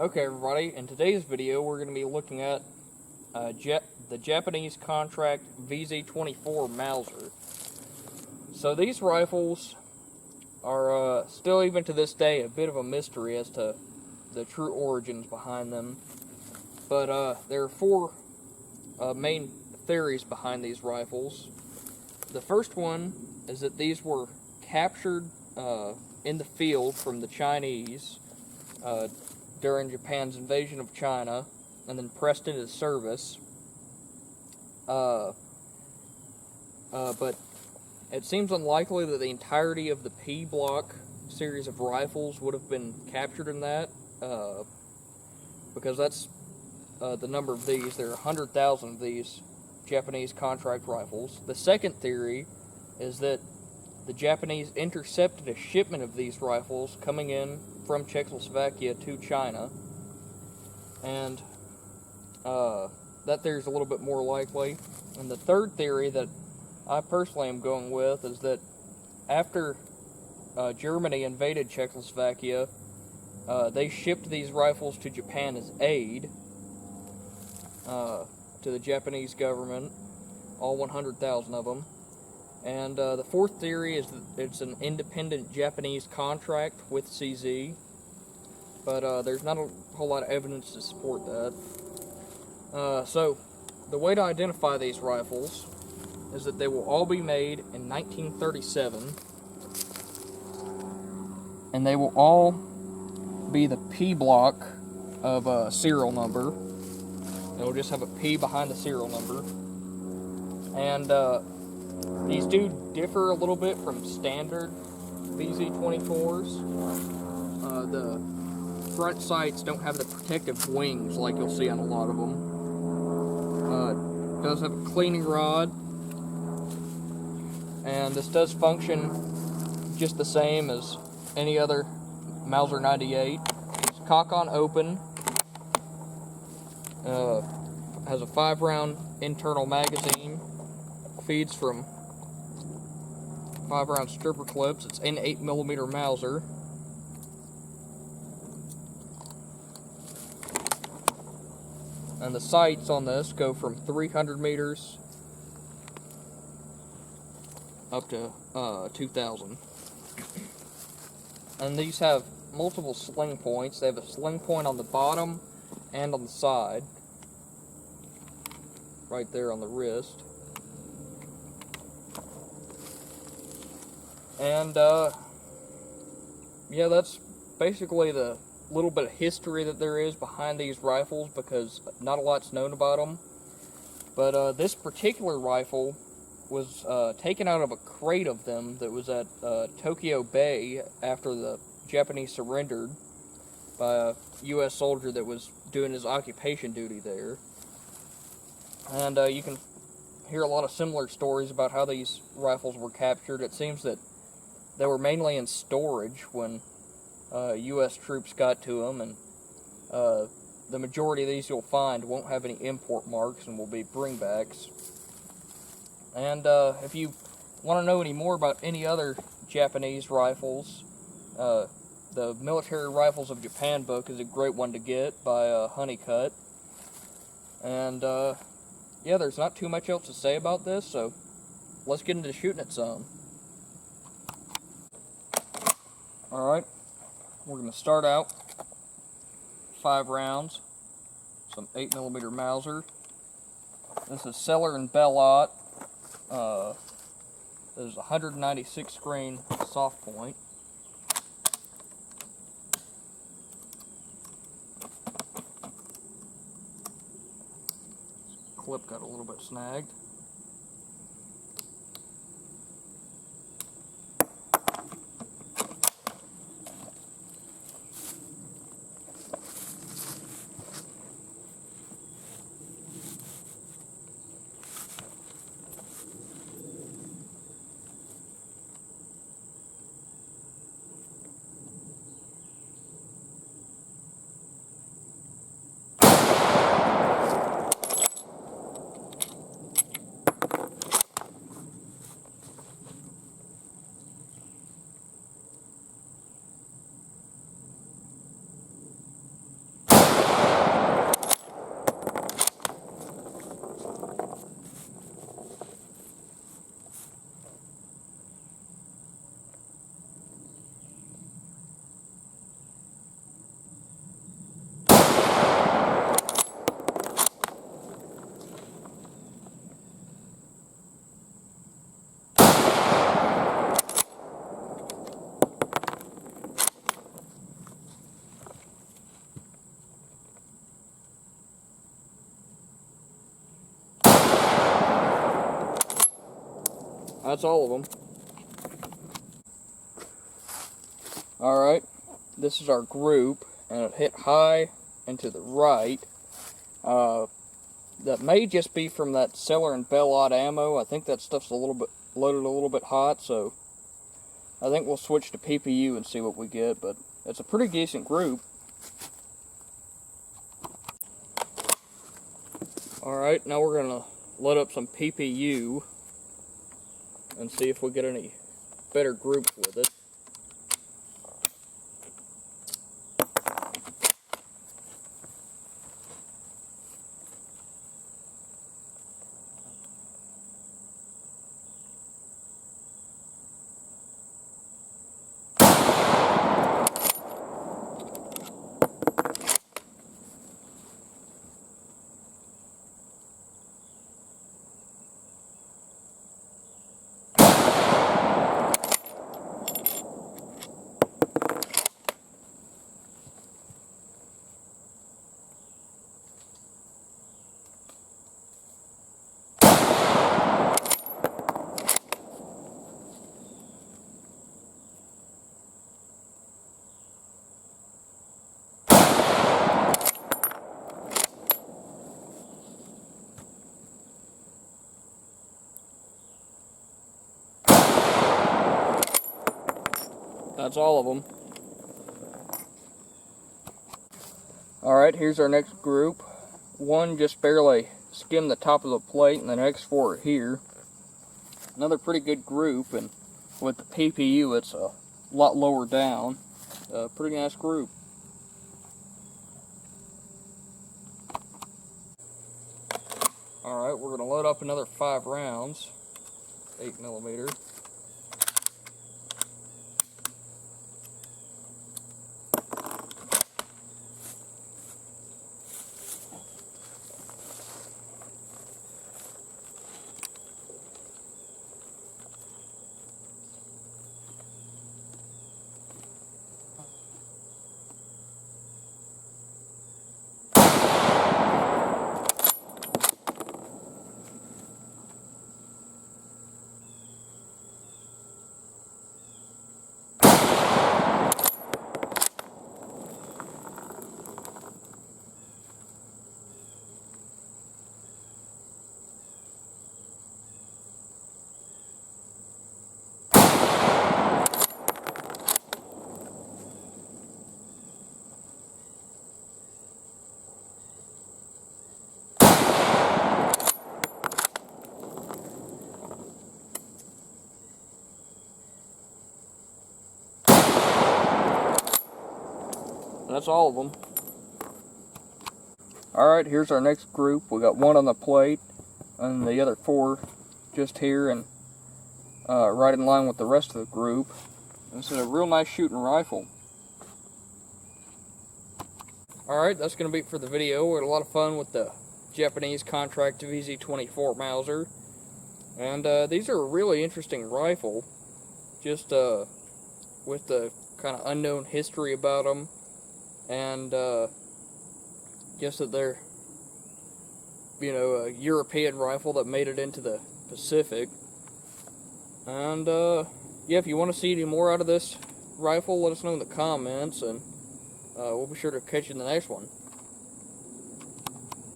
Okay, everybody, in today's video we're going to be looking at the Japanese Contract Vz.24 Mauser. So these rifles are still, even to this day, a bit of a mystery as to the true origins behind them. But there are four main theories behind these rifles. The first one is that these were captured in the field from the Chinese during Japan's invasion of China, and then pressed into service. But it seems unlikely that the entirety of the P block series of rifles would have been captured in that, because that's the number of these. There are 100,000 of these Japanese contract rifles. The second theory is that the Japanese intercepted a shipment of these rifles coming in from Czechoslovakia to China, and that theory is a little bit more likely. And the third theory that I personally am going with is that after Germany invaded Czechoslovakia, they shipped these rifles to Japan as aid to the Japanese government, all 100,000 of them. And the fourth theory is that it's an independent Japanese contract with CZ, but there's not a whole lot of evidence to support that. So, the way to identify these rifles is that they will all be made in 1937, and they will all be the P block of a serial number. It'll just have a P behind the serial number. And these do differ a little bit from standard Vz.24s. The front sights don't have the protective wings like you'll see on a lot of them. It does have a cleaning rod, and this does function just the same as any other Mauser 98. It's cock on open, has a 5-round internal magazine, feeds from 5-round stripper clips. It's an 8mm Mauser. And the sights on this go from 300 meters up to 2,000. And these have multiple sling points. They have a sling point on the bottom and on the side, right there on the wrist. And yeah, that's basically the little bit of history that there is behind these rifles, because not a lot's known about them. But this particular rifle was taken out of a crate of them that was at Tokyo Bay after the Japanese surrendered by a U.S. soldier that was doing his occupation duty there. And you can hear a lot of similar stories about how these rifles were captured. It seems that they were mainly in storage when U.S. troops got to them, and the majority of these you'll find won't have any import marks and will be bringbacks. And if you want to know any more about any other Japanese rifles, the Military Rifles of Japan book is a great one to get by Honeycutt. And yeah, there's not too much else to say about this, so let's get into shooting it some. Alright, we're going to start out 5 rounds, some 8mm Mauser. This is Seller and Bellot. This is a 196 grain soft point. Clip got a little bit snagged. That's all of them. Alright, this is our group, and it hit high and to the right. That may just be from that Seller and Bellot ammo. I think that stuff's loaded a little bit hot, so I think we'll switch to PPU and see what we get, but it's a pretty decent group. Alright, now we're going to load up some PPU and see if we get any better groups with it. That's all of them. Alright, here's our next group. One just barely skimmed the top of the plate, and the next four are here. Another pretty good group, and with the PPU it's a lot lower down. Pretty nice group. Alright, we're going to load up another 5 rounds. 8mm. That's all of them. Alright, here's our next group. We got one on the plate, and the other 4 just here, and right in line with the rest of the group. This is a real nice shooting rifle. Alright, that's going to be it for the video. We had a lot of fun with the Japanese Contract Vz.24 Mauser. And these are a really interesting rifle. Just with the kind of unknown history about them. And just that they're, you know, a European rifle that made it into the Pacific. And yeah, if you want to see any more out of this rifle, let us know in the comments, and we'll be sure to catch you in the next one.